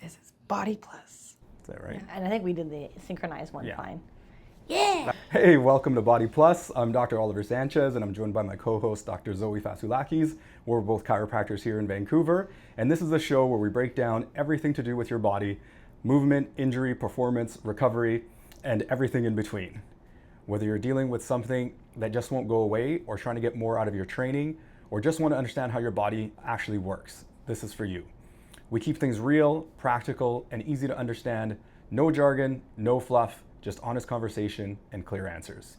because it's BodyPlus. Is that right? Yeah, and I think we did the synchronized one fine. Yeah. Hey, welcome to BodyPlus. I'm Dr. Oliver Sanchez, and I'm joined by my co-host, Dr. Zoe Fasoulakis. We're both chiropractors here in Vancouver, and this is a show where we break down everything to do with your body, movement, injury, performance, recovery, and everything in between. Whether you're dealing with something that just won't go away, or trying to get more out of your training, or just want to understand how your body actually works, this is for you. We keep things real, practical, and easy to understand. No jargon, no fluff, just honest conversation and clear answers.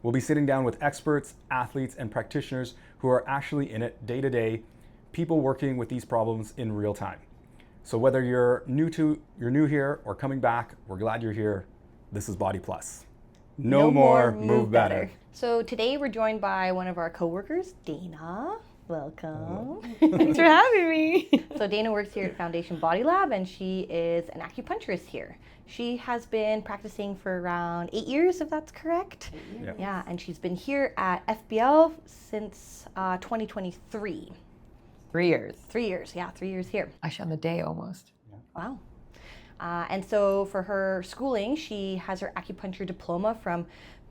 We'll be sitting down with experts, athletes, and practitioners who are actually in it day to day, people working with these problems in real time. So whether you're new here or coming back, we're glad you're here. This is BodyPlus. No more, move better. So today we're joined by one of our coworkers, Dayna. Welcome. Thanks for having me. So Dayna works here at Foundation Body Lab, and she is an acupuncturist here. She has been practicing for around 8 years, if that's correct. Yep. Yeah, and she's been here at FBL since 2023. 3 years. 3 years, yeah, 3 years here. Actually, on the day almost. Wow. And so for her schooling, she has her acupuncture diploma from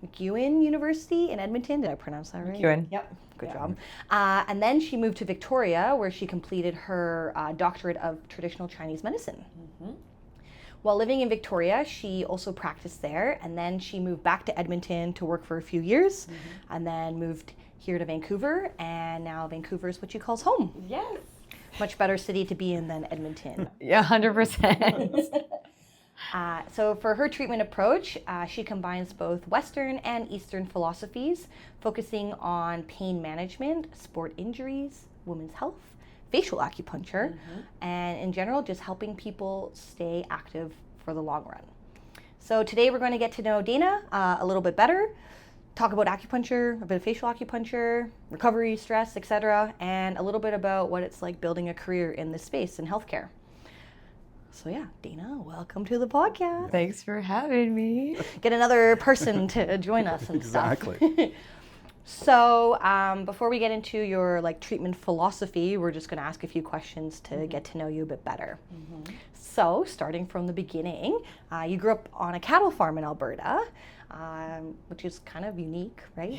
McEwen University in Edmonton. Did I pronounce that right? McEwen. Yep. Good job. And then she moved to Victoria, where she completed her doctorate of traditional Chinese medicine. Mm-hmm. While living in Victoria, she also practiced there, and then she moved back to Edmonton to work for a few years, and then moved here to Vancouver, and now Vancouver is what she calls home. Yes. Much better city to be in than Edmonton. Yeah, 100%. So for her treatment approach, she combines both Western and Eastern philosophies, focusing on pain management, sport injuries, women's health, facial acupuncture, and in general, just helping people stay active for the long run. So today we're going to get to know Dayna a little bit better, talk about acupuncture, a bit of facial acupuncture, recovery, stress, etc., and a little bit about what it's like building a career in this space in healthcare. So yeah, Dayna, welcome to the podcast. Thanks for having me. Get another person to join us and Exactly. stuff. So before we get into your treatment philosophy, we're just going to ask a few questions to get to know you a bit better. So starting from the beginning, you grew up on a cattle farm in Alberta, which is kind of unique, right?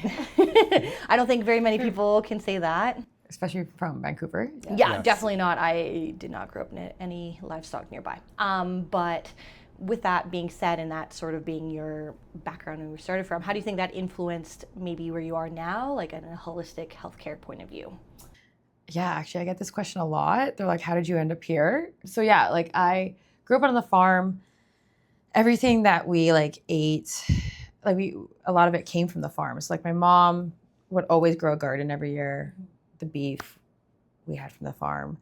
I don't think very many people can say that. Especially from Vancouver. Yeah, Yes. definitely not. I did not grow up in any livestock nearby. But with that being said, and that sort of being your background and where you started from, how do you think that influenced maybe where you are now, like in a holistic healthcare point of view? Yeah, actually, I get this question a lot. They're like, how did you end up here? So yeah, I grew up on the farm. Everything that we ate, a lot of it came from the farm. So my mom would always grow a garden every year. The beef we had from the farm.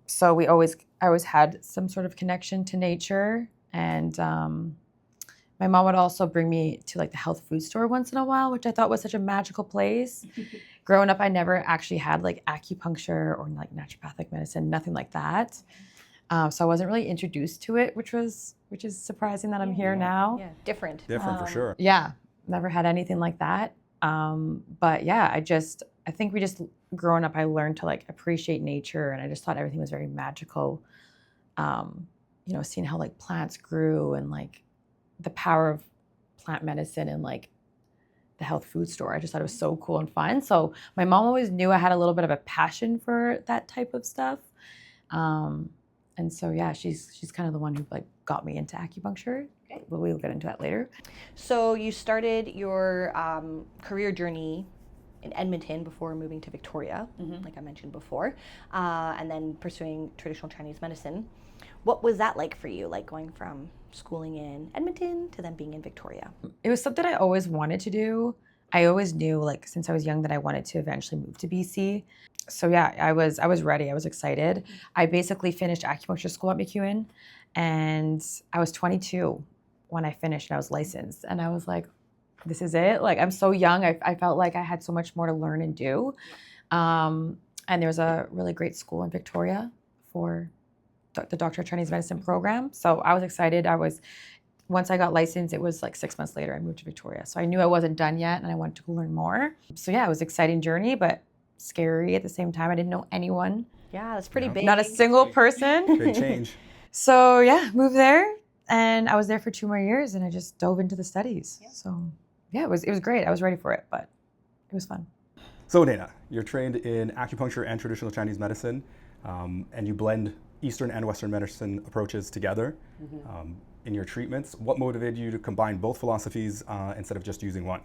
So I always had some sort of connection to nature. And my mom would also bring me to the health food store once in a while, which I thought was such a magical place. Growing up, I never actually had acupuncture or naturopathic medicine, nothing like that. So I wasn't really introduced to it, which is surprising that I'm here now. Yeah, different. Different for sure. Yeah, never had anything like that. But yeah, I think we just growing up, I learned to appreciate nature, and I just thought everything was very magical. Seeing how plants grew and the power of plant medicine and the health food store. I just thought it was so cool and fun. So my mom always knew I had a little bit of a passion for that type of stuff. And so yeah, she's kind of the one who got me into acupuncture. Okay. But we'll get into that later. So you started your career journey in Edmonton before moving to Victoria, like I mentioned before, and then pursuing traditional Chinese medicine. What was that like for you, going from schooling in Edmonton to then being in Victoria? It was something I always wanted to do. I always knew, since I was young, that I wanted to eventually move to BC. So yeah, I was ready. I was excited. I basically finished acupuncture school at McEwen, and I was 22 when I finished and I was licensed. And I was like, this is it. I'm so young. I felt like I had so much more to learn and do. And there's a really great school in Victoria for the Doctor of Chinese Medicine program. So I was excited. Once I got licensed, it was 6 months later, I moved to Victoria. So I knew I wasn't done yet and I wanted to go learn more. So yeah, it was an exciting journey, but scary at the same time. I didn't know anyone. Yeah, that's pretty big. Not a single person. Big change. So yeah, moved there, and I was there for 2 more years, and I just dove into the studies. Yeah. So yeah, it was great. I was ready for it, but it was fun. So Dayna, you're trained in acupuncture and traditional Chinese medicine, and you blend Eastern and Western medicine approaches together in your treatments. What motivated you to combine both philosophies instead of just using one?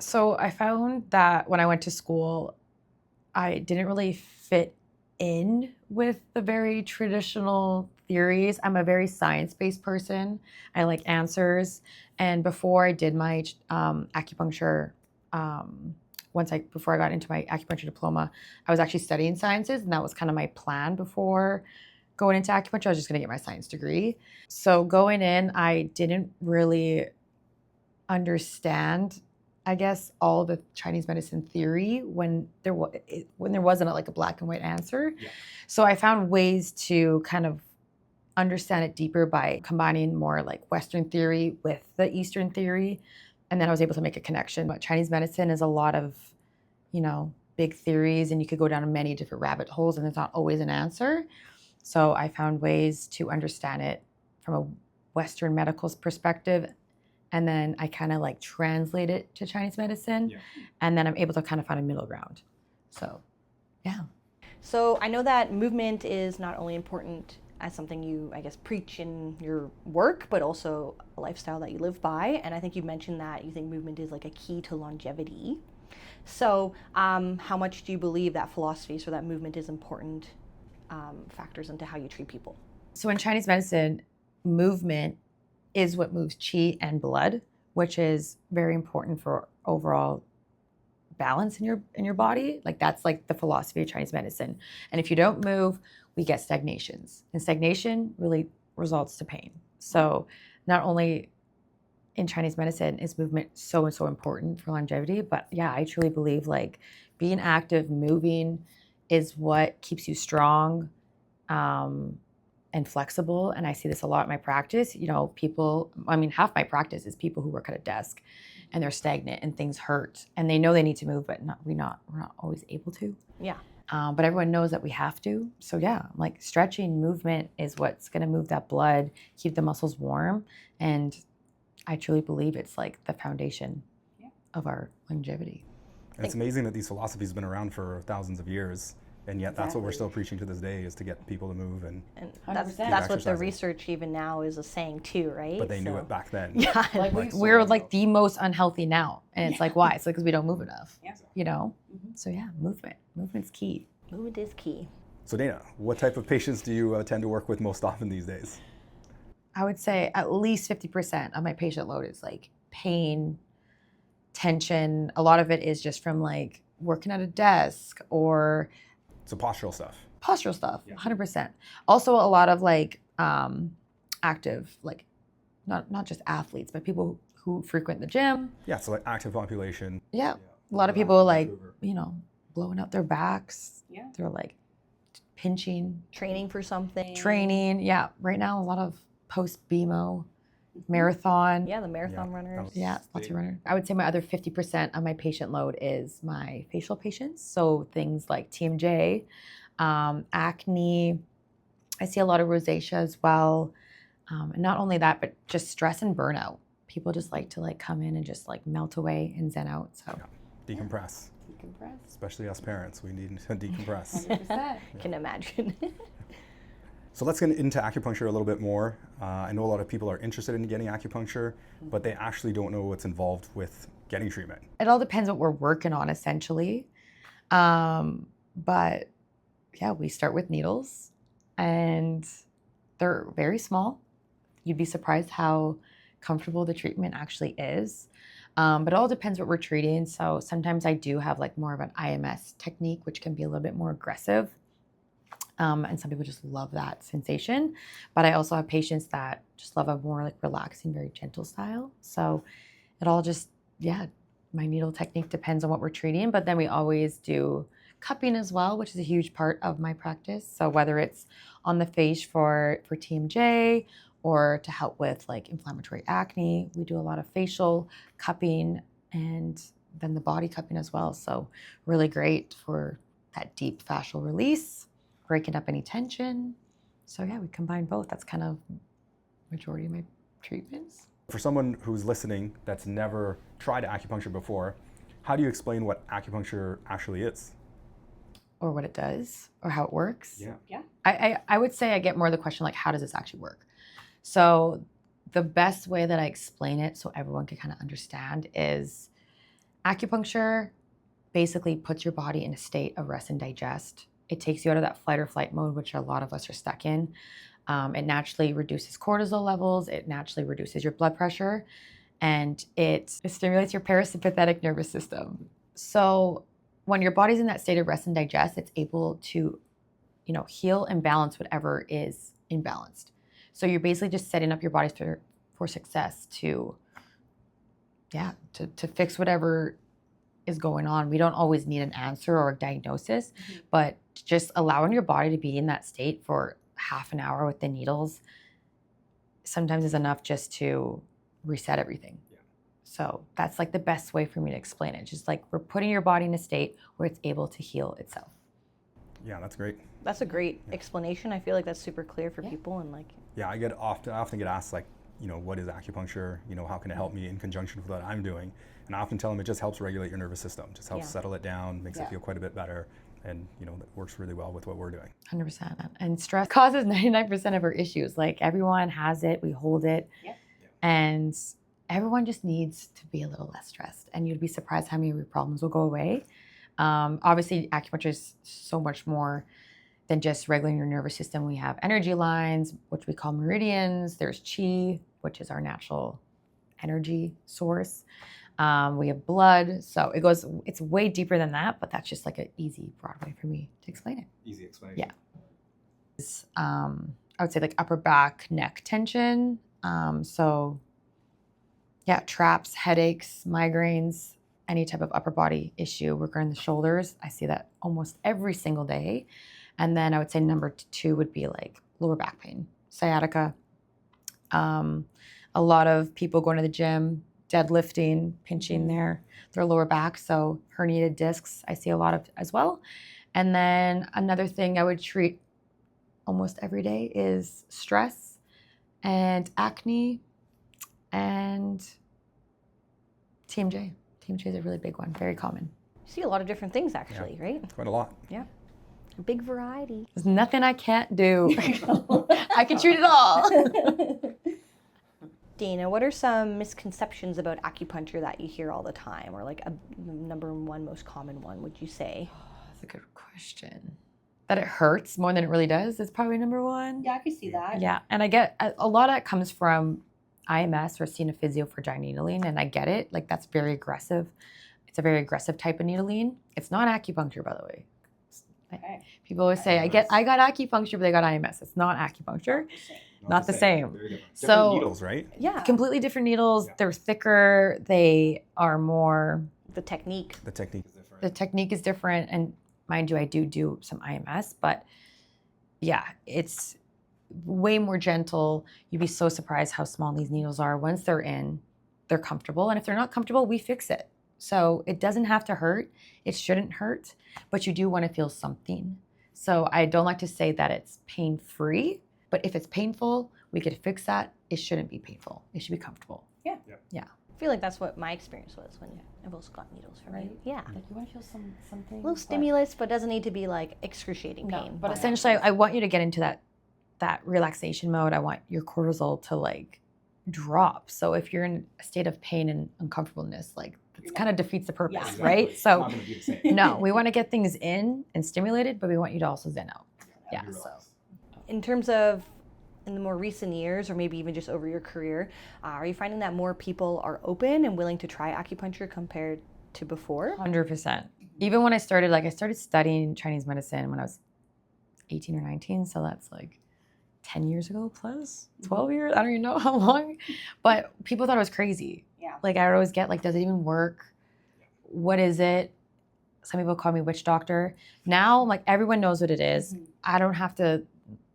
So I found that when I went to school, I didn't really fit in with the very traditional theories. I'm a very science-based person. I like answers. And before I did my acupuncture, before I got into my acupuncture diploma, I was actually studying sciences, and that was kind of my plan before going into acupuncture. I was just going to get my science degree. So going in, I didn't really understand, I guess, all the Chinese medicine theory when there wasn't like a black and white answer. Yeah. So I found ways to kind of understand it deeper by combining more like Western theory with the Eastern theory. And then I was able to make a connection. But Chinese medicine is a lot of, big theories, and you could go down many different rabbit holes, and there's not always an answer. So I found ways to understand it from a Western medical perspective. And then I kind of like translate it to Chinese medicine. Yeah. And then I'm able to kind of find a middle ground. So, yeah. So I know that movement is not only important as something you, I guess, preach in your work, but also a lifestyle that you live by. And I think you mentioned that you think movement is like a key to longevity. So how much do you believe that philosophies or that movement is important factors into how you treat people? So in Chinese medicine, movement is what moves qi and blood, which is very important for overall balance in your body. Like that's like the philosophy of Chinese medicine. And if you don't move, we get stagnations. And stagnation really results to pain. So not only in Chinese medicine is movement so and so important for longevity, but yeah, I truly believe like being active, moving is what keeps you strong and flexible. And I see this a lot in my practice. Half my practice is people who work at a desk and they're stagnant and things hurt and they know they need to move, but we're not always able to. Yeah. But everyone knows that we have to. So yeah, like stretching, movement is what's going to move that blood, keep the muscles warm. And I truly believe it's like the foundation of our longevity. And it's amazing that these philosophies have been around for thousands of years. And yet that's what we're still preaching to this day, is to get people to move and that's what the exercising. research even now is saying too, right? But they knew it back then. Yeah. Like we're like the most unhealthy now. And it's like, why? It's like because we don't move enough. Yeah. So yeah, movement's key. Movement is key. So Dayna, what type of patients do you tend to work with most often these days? I would say at least 50% of my patient load is like pain, tension. A lot of it is just from like working at a desk or So postural stuff. Postural stuff, 100%. Also a lot of like active, like not just athletes, but people who frequent the gym. Yeah, so like active population. Yeah. A lot of people like, blowing out their backs. Yeah. They're like pinching. Training for something. Training. Yeah. Right now, a lot of post-BMO, marathon. Yeah, the marathon runners. Yeah, lots of runners. I would say my other 50% of my patient load is my facial patients. So things like TMJ, acne. I see a lot of rosacea as well. And not only that, but just stress and burnout. People just like to like come in and just like melt away and zen out. So Decompress. decompress. Especially us parents, we need to decompress. 100%. Can imagine. So let's get into acupuncture a little bit more. I know a lot of people are interested in getting acupuncture, but they actually don't know what's involved with getting treatment. It all depends what we're working on, essentially. But yeah, we start with needles, and they're very small. You'd be surprised how comfortable the treatment actually is. But it all depends what we're treating. So sometimes I do have like more of an IMS technique, which can be a little bit more aggressive. And some people just love that sensation. But I also have patients that just love a more like relaxing, very gentle style. So it all just, my needle technique depends on what we're treating. But then we always do cupping as well, which is a huge part of my practice. So whether it's on the face for TMJ or to help with like inflammatory acne, we do a lot of facial cupping and then the body cupping as well. So really great for that deep fascial release, breaking up any tension. So yeah, we combine both. That's kind of majority of my treatments. For someone who's listening that's never tried acupuncture before, how do you explain what acupuncture actually is? Or what it does, or how it works. Yeah. I would say I get more of the question like, how does this actually work? So the best way that I explain it so everyone can kind of understand is acupuncture basically puts your body in a state of rest and digest. It takes you out of that fight or flight mode, which a lot of us are stuck in. It naturally reduces cortisol levels. It naturally reduces your blood pressure, and it stimulates your parasympathetic nervous system. So when your body's in that state of rest and digest, it's able to, heal and balance whatever is imbalanced. So you're basically just setting up your body for success to fix whatever is going on. We don't always need an answer or a diagnosis, but just allowing your body to be in that state for half an hour with the needles sometimes is enough just to reset everything. So that's like the best way for me to explain it. Just like we're putting your body in a state where it's able to heal itself. Yeah, that's great. That's a great explanation. I feel like that's super clear for people, and like. Yeah, I often get asked like, what is acupuncture? How can it help me in conjunction with what I'm doing? And I often tell them it just helps regulate your nervous system, just helps settle it down, makes it feel quite a bit better. And, that works really well with what we're doing. 100%. And stress causes 99% of our issues. Like everyone has it, we hold it. And everyone just needs to be a little less stressed. And you'd be surprised how many of your problems will go away. Obviously, acupuncture is so much more than just regulating your nervous system. We have energy lines, which we call meridians. There's chi, which is our natural energy source. We have blood. So it's way deeper than that, but that's just like an easy, broad way for me to explain it. Easy explanation. Yeah. I would say like upper back, neck tension. Traps, headaches, migraines, any type of upper body issue. Working on the shoulders. I see that almost every single day. And then I would say number 2 would be like lower back pain, sciatica. A lot of people going to the gym, deadlifting, pinching their lower back. So herniated discs, I see a lot of as well. And then another thing I would treat almost every day is stress and acne and TMJ. TMJ is a really big one, very common. You see a lot of different things actually, right? Quite a lot. Yeah. A big variety. There's nothing I can't do. I can treat it all. Dayna, what are some misconceptions about acupuncture that you hear all the time, or like a number one most common one, would you say? That's a good question. That it hurts more than it really does is probably number 1. Yeah, I can see that. Yeah, and I get a lot of it comes from IMS or seeing a physio for giant needling, and I get it. Like that's very aggressive. It's a very aggressive type of needling. It's not acupuncture, by the way. Okay. People always say, I got acupuncture, but they got IMS. It's not acupuncture. Not the same. So different needles, right? Yeah. Completely different needles. Yeah. They're thicker. They are more. The technique. The technique is different. The technique is different, and mind you, I do some IMS, but yeah, it's way more gentle. You'd be so surprised how small these needles are. Once they're in, they're comfortable, and if they're not comfortable, we fix it. So it doesn't have to hurt. It shouldn't hurt, but you do want to feel something. So I don't like to say that it's pain-free, but if it's painful, we could fix that. It shouldn't be painful. It should be comfortable. Yeah. Yeah. I feel like that's what my experience was when I've also got needles for me. Yeah. Like you want to feel something. A little stimulus, but doesn't need to be like excruciating pain. But essentially, I want you to get into that relaxation mode. I want your cortisol to like drop. So if you're in a state of pain and uncomfortableness, like it kind of defeats the purpose, exactly. right? It's So not gonna be the same. no, we want to get things in and stimulated, but we want you to also zen out. Yeah. So in terms of in the more recent years, or maybe even just over your career, are you finding that more people are open and willing to try acupuncture compared to before? 100%. Even when I started studying Chinese medicine when I was 18 or 19. So that's like 10 years ago plus 12 years. I don't even know how long, but people thought I was crazy. Yeah. Like I would always get like, does it even work? What is it? Some people call me witch doctor. Now, like everyone knows what it is. I don't have to,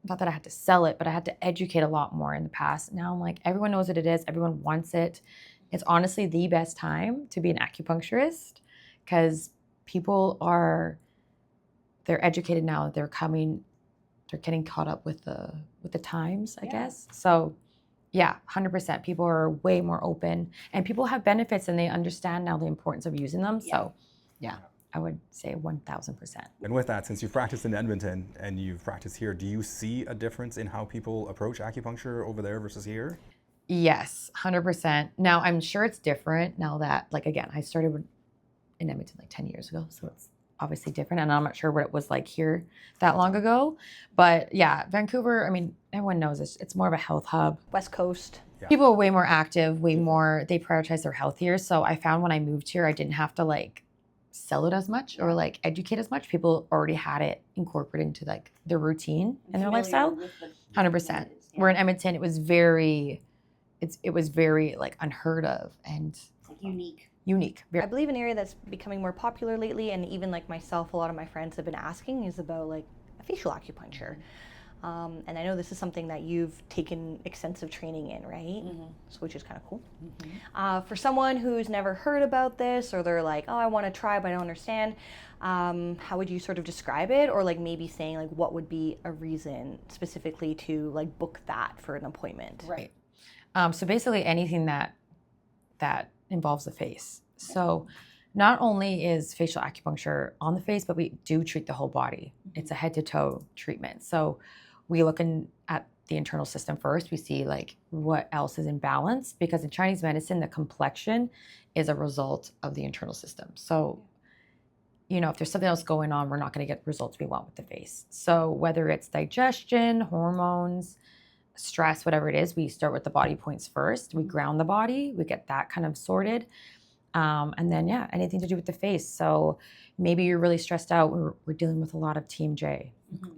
not that I had to sell it, but I had to educate a lot more in the past. Now I'm like, everyone knows what it is. Everyone wants it. It's honestly the best time to be an acupuncturist because people they're educated now. They're they're getting caught up with the times, I guess. So yeah, 100%. People are way more open, and people have benefits, and they understand now the importance of using them. So yeah, I would say 1,000%. And with that, since you've practiced in Edmonton and you've practiced here, do you see a difference in how people approach acupuncture over there versus here? Yes, 100%. Now I'm sure it's different now that, like, again, I started in Edmonton like 10 years ago, so it's obviously different, and I'm not sure what it was like here that long ago. But yeah, Vancouver, I mean, everyone knows it's more of a health hub. West Coast. Yeah. People are way more active, way more, they prioritize their health here. So I found when I moved here, I didn't have to like sell it as much or like educate as much. People already had it incorporated into like their routine and their lifestyle. 100%. Where in Edmonton, it was very like unheard of and It's like unique. I believe an area that's becoming more popular lately, and even like myself, a lot of my friends have been asking, is about like facial acupuncture. And I know this is something that you've taken extensive training in, right? So, which is kind of cool. For someone who's never heard about this, or they're like, oh, I want to try, but I don't understand, how would you sort of describe it? Or like maybe saying like what would be a reason specifically to like book that for an appointment? Right. So basically anything that involves the face. So not only is facial acupuncture on the face, but we do treat the whole body. It's a head to toe treatment. So we look at the internal system first. We see like what else is in balance, because in Chinese medicine, the complexion is a result of the internal system. So, you know, if there's something else going on, we're not going to get the results we want with the face. So whether it's digestion, hormones, stress, whatever it is, we start with the body points first. We ground the body, we get that kind of sorted. And then, yeah, anything to do with the face. So maybe you're really stressed out. We're dealing with a lot of TMJ.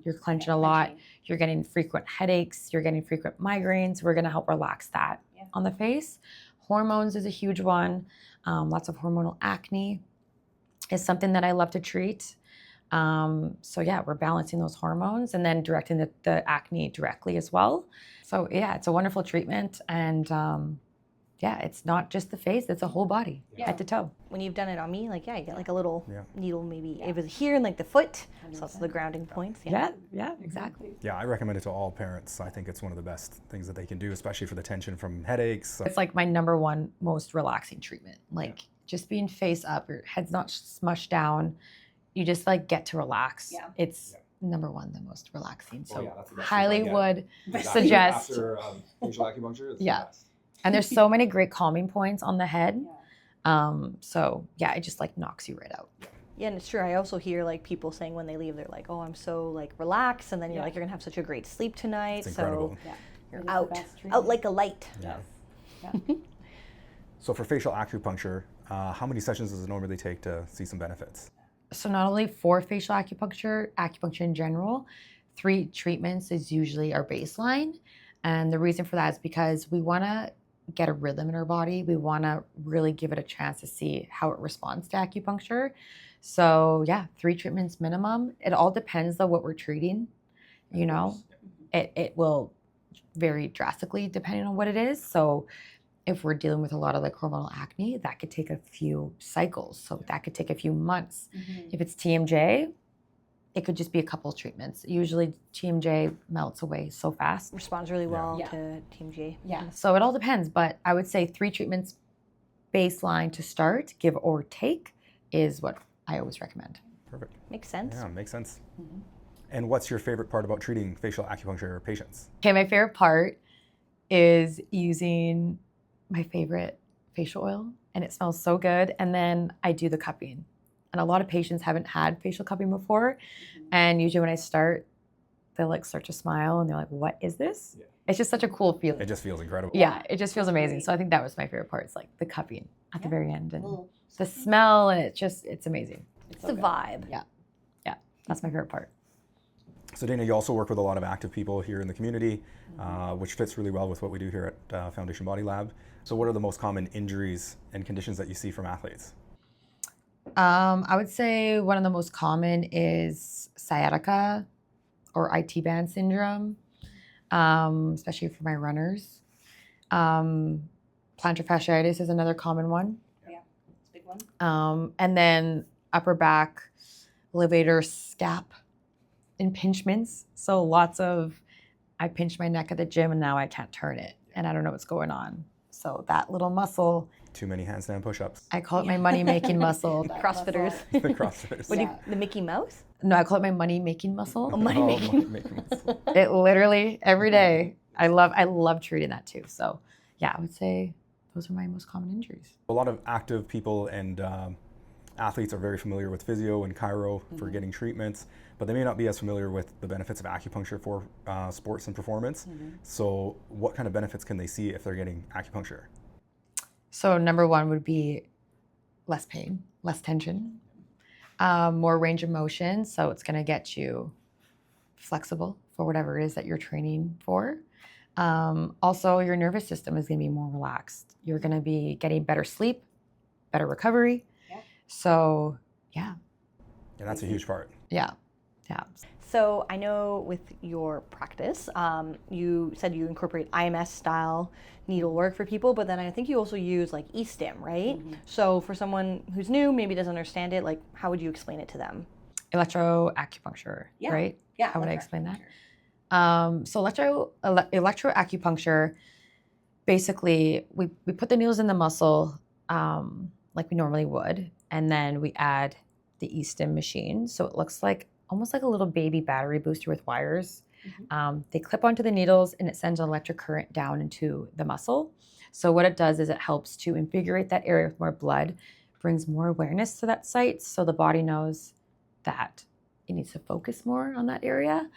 You're clenching a lot. You're getting frequent headaches. You're getting frequent migraines. We're going to help relax that on the face. Hormones is a huge one. Lots of hormonal acne is something that I love to treat. So yeah, we're balancing those hormones and then directing the acne directly as well. So yeah, it's a wonderful treatment. And yeah, it's not just the face, it's a whole body, head to toe. When you've done it on me, like, you get like a little needle, maybe it was here in like the foot. So that's the grounding points. Yeah, exactly. Yeah, I recommend it to all parents. I think it's one of the best things that they can do, especially for the tension from headaches. It's like my number one most relaxing treatment. Like just being face up, your head's not smushed down. You just like get to relax. It's number one, the most relaxing. So highly would suggest. After facial acupuncture, it's the best. And there's so many great calming points on the head. So yeah, it just like knocks you right out. Yeah, and it's true. I also hear like people saying when they leave, they're like, "Oh, I'm so like relaxed," and then you're like, "You're gonna have such a great sleep tonight." It's incredible. So you're out like a light. Yeah. So for facial acupuncture, how many sessions does it normally take to see some benefits? So not only for facial acupuncture in general, 3 treatments is usually our baseline. And the reason for that is because we want to get a rhythm in our body. We want to really give it a chance to see how it responds to acupuncture. So yeah, 3 treatments minimum. It all depends on what we're treating. You know, it will vary drastically depending on what it is. So if we're dealing with a lot of like hormonal acne, that could take a few cycles. So that could take a few months. If it's TMJ, it could just be a couple of treatments. Usually TMJ melts away so fast. Responds really well to TMJ. Yeah. So it all depends, but I would say 3 treatments baseline to start, give or take, is what I always recommend. Perfect. Makes sense. Yeah, makes sense. And what's your favorite part about treating facial acupuncture patients? Okay, my favorite part is using my favorite facial oil, and it smells so good. And then I do the cupping. And a lot of patients haven't had facial cupping before. And usually when I start, they'll like start to smile and they're like, what is this? It's just such a cool feeling. It just feels incredible. Yeah, it just feels amazing. So I think that was my favorite part. It's like the cupping at the very end and the smell, and it's amazing. It's the vibe. Yeah, that's my favorite part. So Dayna, you also work with a lot of active people here in the community, which fits really well with what we do here at Foundation Body Lab. So what are the most common injuries and conditions that you see from athletes? I would say one of the most common is sciatica or IT band syndrome, especially for my runners. Plantar fasciitis is another common one. Yeah, it's a big one. And then upper back, levator scap impingements. So lots of, I pinched my neck at the gym and now I can't turn it and I don't know what's going on. So that little muscle, Too many handstand push-ups. I call it my money-making muscle. CrossFitters. The CrossFitters. What do you, the Mickey Mouse? No, I call it my money-making muscle. Oh, money-making. making muscle. It literally, every day, I love treating that too. So yeah, I would say those are my most common injuries. A lot of active people and athletes are very familiar with physio and chiro for getting treatments, but they may not be as familiar with the benefits of acupuncture for sports and performance. So what kind of benefits can they see if they're getting acupuncture? So number one would be less pain, less tension, more range of motion. So it's going to get you flexible for whatever it is that you're training for. Also, your nervous system is going to be more relaxed. You're going to be getting better sleep, better recovery. Yeah. So yeah. And that's a huge part. Yeah. So I know with your practice, you said you incorporate IMS style needlework for people, but then I think you also use like E-stim, right? So for someone who's new, maybe doesn't understand it, like how would you explain it to them? Electroacupuncture, Yeah. right? Yeah. How would I explain that? electroacupuncture. So electroacupuncture, basically we put the needles in the muscle like we normally would, and then we add the E-stim machine. So it looks like almost like a little baby battery booster with wires. They clip onto the needles and it sends an electric current down into the muscle. So what it does is it helps to invigorate that area with more blood, brings more awareness to that site so the body knows that it needs to focus more on that area.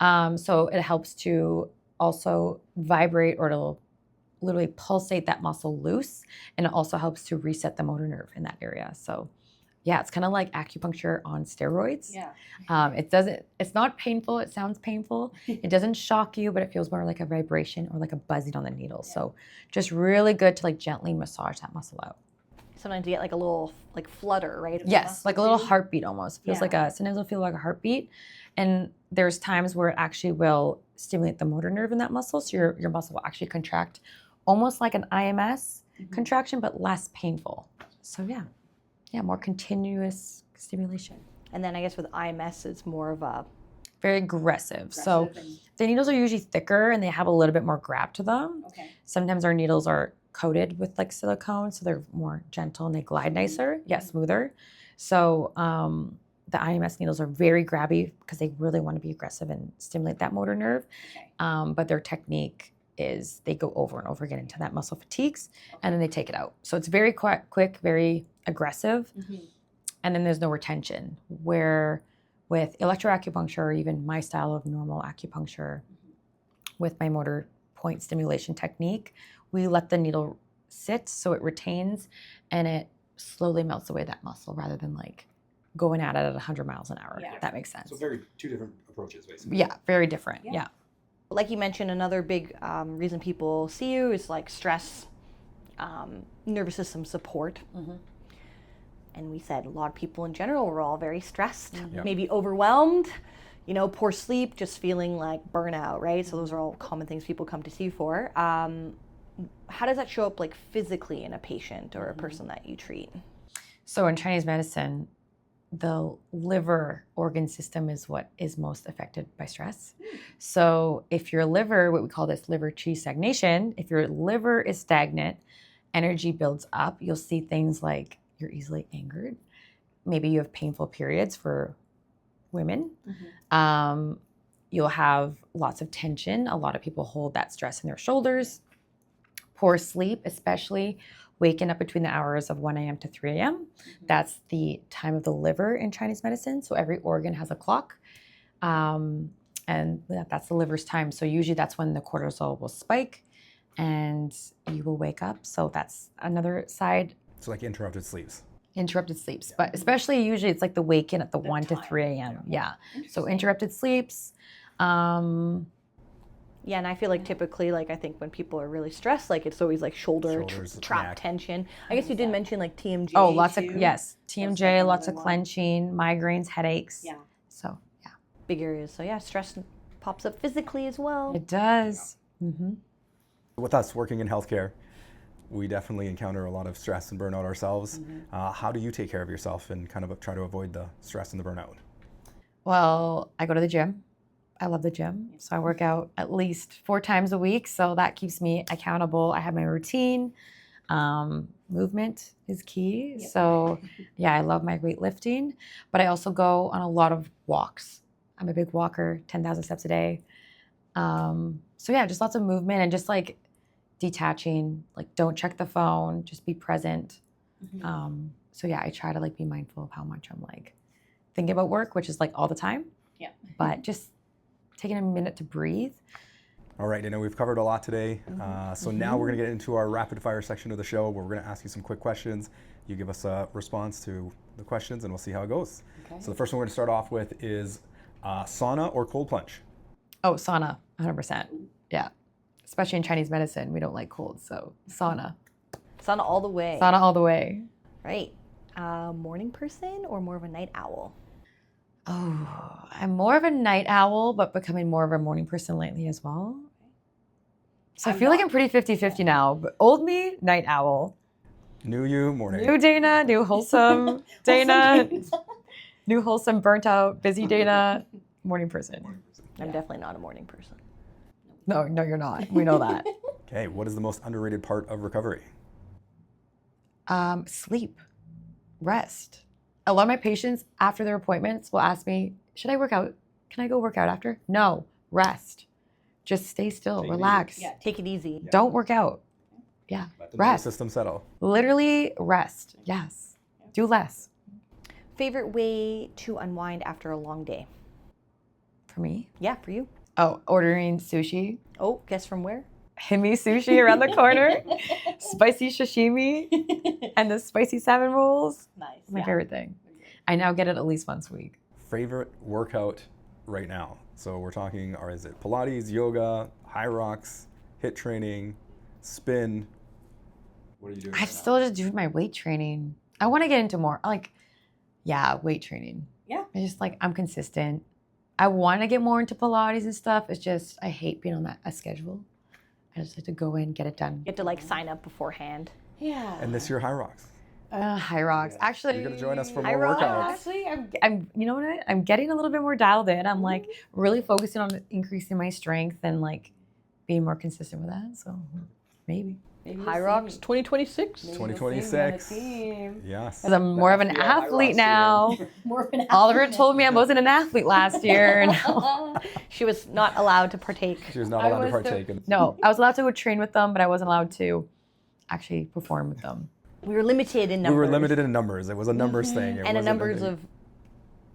So it helps to also vibrate or to literally pulsate that muscle loose, and it also helps to reset the motor nerve in that area. So yeah, it's kind of like acupuncture on steroids. Yeah. It's not painful. It sounds painful. It doesn't shock you, but it feels more like a vibration or like a buzzing on the needle. Yeah. So just really good to like gently massage that muscle out. Sometimes you get like a little like flutter, right? Yes, like a little heartbeat almost. It feels Yeah. like sometimes it'll feel like a heartbeat. And there's times where it actually will stimulate the motor nerve in that muscle. So your muscle will actually contract almost like an IMS contraction, but less painful. So yeah, more continuous stimulation. And then I guess with IMS, it's more of a Very aggressive. So Aggressive and- the needles are usually thicker and they have a little bit more grab to them. Okay. Sometimes our needles are coated with like silicone, so they're more gentle and they glide nicer. Yeah, smoother. So the IMS needles are very grabby because they really want to be aggressive and stimulate that motor nerve. Okay. But their technique is they go over and over again until that muscle fatigues and then they take it out. So it's very quick, very aggressive. And then there's no retention. Where with electroacupuncture, or even my style of normal acupuncture with my motor point stimulation technique, we let the needle sit so it retains and it slowly melts away that muscle rather than like going at it at 100 miles an hour. Yeah. If that makes sense. So two different approaches, basically. Yeah, very different. Yeah. Yeah. like you mentioned, another big reason people see you is like stress, nervous system support. And we said a lot of people in general were all very stressed, Yeah. maybe overwhelmed, poor sleep, just feeling like burnout, right? So those are all common things people come to see you for. How does that show up like physically in a patient or a person that you treat? So in Chinese medicine, the liver organ system is what is most affected by stress. So if your liver, what we call this liver qi stagnation, if your liver is stagnant, energy builds up. You'll see things like you're easily angered. Maybe you have painful periods for women. You'll have lots of tension. A lot of people hold that stress in their shoulders. Poor sleep, especially waking up between the hours of 1 a.m. to 3 a.m. That's the time of the liver in Chinese medicine. So every organ has a clock. And that's the liver's time. So usually that's when the cortisol will spike and you will wake up. So that's another side. So like interrupted sleeps. Interrupted sleeps, but especially usually it's like the wake-in at the 1 to time. 3 a.m. Yeah. So interrupted sleeps. Yeah, and I feel like typically, like I think when people are really stressed, like it's always like Shoulders, trap neck. tension. I guess you did mention like TMJ. Oh, lots too. of, yes. TMJ, like lots of another one. clenching, migraines, headaches. Yeah. So yeah, Big areas. So yeah, stress pops up physically as well. it does. With us working in healthcare, we definitely encounter a lot of stress and burnout ourselves. How do you take care of yourself and kind of try to avoid the stress and the burnout? Well, I go to the gym. I love the gym. So I work out at least 4 times a week. So that keeps me accountable. I have my routine. Movement is key. Yep. So yeah, I love my weightlifting, but I also go on a lot of walks. I'm a big walker, 10,000 steps a day. So yeah, just lots of movement and just like detaching, like don't check the phone, just be present. So yeah, I try to like be mindful of how much I'm like thinking about work, which is like all the time. Yeah. But just taking a minute to breathe. All right, Dayna, we've covered a lot today. So now we're going to get into our rapid fire section of the show where we're going to ask you some quick questions. You give us a response to the questions and we'll see how it goes. Okay. So the first one we're going to start off with is sauna or cold plunge? Oh, sauna, 100%. Yeah. Especially in Chinese medicine, we don't like cold, so sauna. Sauna all the way. Sauna all the way. Right. Morning person or more of a night owl? Oh, I'm more of a night owl, but becoming more of a morning person lately as well. So I feel like I'm pretty 50-50 now, but old me, night owl. New you, morning. New Dayna, new wholesome Dayna, new wholesome, burnt out, busy Dayna, morning person. I'm definitely not a morning person. No, you're not. We know that. Okay, what is the most underrated part of recovery? Sleep, rest. A lot of my patients after their appointments will ask me, should I work out? Can I go work out after? No, rest. Just stay still, Take it relax. easy. Yeah, take it easy. Don't work out. Yeah, Let the nervous rest. system settle. Literally rest. Yes. Do less. Favorite way to unwind after a long day? For me. Yeah, for you. Oh, ordering sushi. Oh, guess from where? Himi sushi around the corner. Spicy sashimi and the spicy salmon rolls. Nice. My favorite thing. I now get it at least once a week. Favorite workout right now? So we're talking, or is it Pilates, yoga, high rocks, HIIT training, spin? What are you doing? I'm right still just doing my weight training. I want to get into more, like, yeah, weight training. Yeah. I just like, I'm consistent. I want to get more into Pilates and stuff. It's just, I hate being on a schedule. I just like to go in, get it done. You have to like sign up beforehand. Yeah. And this year, high rocks. High rocks. Yeah. Actually, You're gonna join us for High more rocks. workouts. Actually, I'm. You know what? I'm getting a little bit more dialed in. I'm like really focusing on increasing my strength and like being more consistent with that. So maybe. High Rocks 2026. 2026. Yes. Because I'm more of an That's the High athlete Rocks now. More of an Oliver told me I wasn't an athlete last year. And She was not allowed to partake. She was not allowed to partake in. no, I was allowed to go train with them, but I wasn't allowed to actually perform with them. We were limited in We numbers. were limited in numbers. It was a numbers thing. It And in wasn't numbers anything-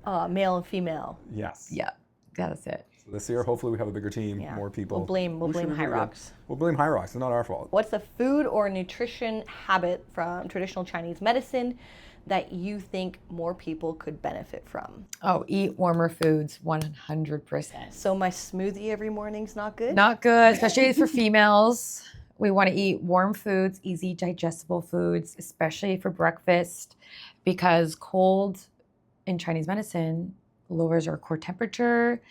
of male and female. Yes. Yeah, that's it. So this year, hopefully, we have a bigger team, Yeah. more people. We'll blame Who should we High do it? Rocks. We'll blame High Rocks. It's not our fault. What's a food or nutrition habit from traditional Chinese medicine that you think more people could benefit from? Oh, eat warmer foods, 100%. So my smoothie every morning's not good? Not good, especially for females. We want to eat warm foods, easy digestible foods, especially for breakfast, because cold in Chinese medicine lowers our core temperature.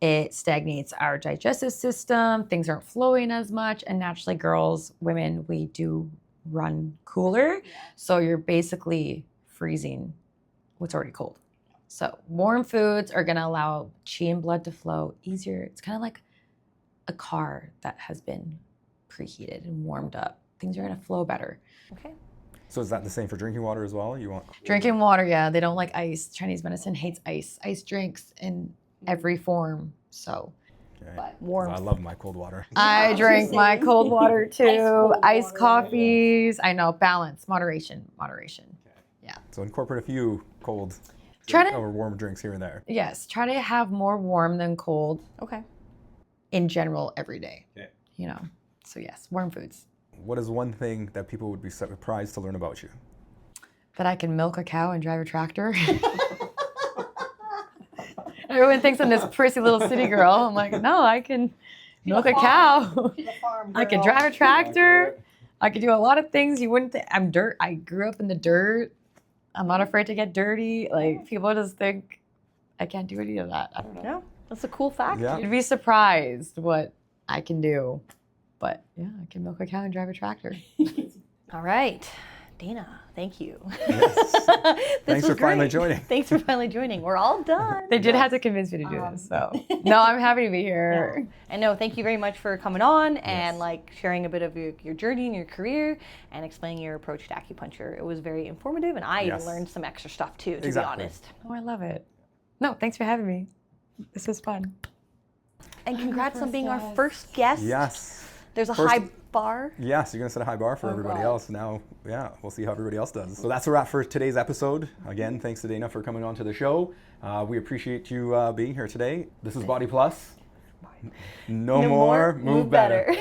It stagnates our digestive system. Things aren't flowing as much. And naturally, girls, women, we do run cooler. So you're basically freezing what's already cold. So warm foods are going to allow qi and blood to flow easier. It's kind of like a car that has been preheated and warmed up. Things are going to flow better. Okay. So is that the same for drinking water as well? You want? Drinking water, yeah, they don't like ice. Chinese medicine hates ice. Ice drinks in every form. So Okay. But warm. I love my cold water. I drink my cold water too. cold Iced water. coffees. I know, balance, moderation. So incorporate a few cold Try to, or warm drinks here and there. yes, try to have more warm than cold Okay. in general every day. Okay. You know, so yes, warm foods. What is one thing that people would be surprised to learn about you? That I can milk a cow and drive a tractor. Everyone thinks I'm this prissy little city girl. I'm like, no, I can milk a cow. I can drive a tractor. I can do a lot of things you wouldn't think. I'm dirt. I grew up in the dirt. I'm not afraid to get dirty. Like, people just think I can't do any of that. I don't know. Yeah, that's a cool fact. Yeah. You'd be surprised what I can do. But yeah, I can milk a cow and drive a tractor. All right. Dayna, thank you. Yes. Thanks for finally joining. Thanks for finally joining. We're all done. They did have to convince me to do this, so no, I'm happy to be here. No. And no, thank you very much for coming on and Yes. like sharing a bit of your journey and your career and explaining your approach to acupuncture. It was very informative, and I Yes. learned some extra stuff too, to Exactly. be honest. Oh, I love it. No, thanks for having me. This was fun. And congrats on being our first guest. Yes. There's a First- high bar. Yes, you're going to set a high bar for everybody God. else. Now, yeah, we'll see how everybody else does. So that's a wrap for today's episode. Again, thanks to Dayna for coming on to the show. We appreciate you being here today. This is BodyPlus. No more, move better.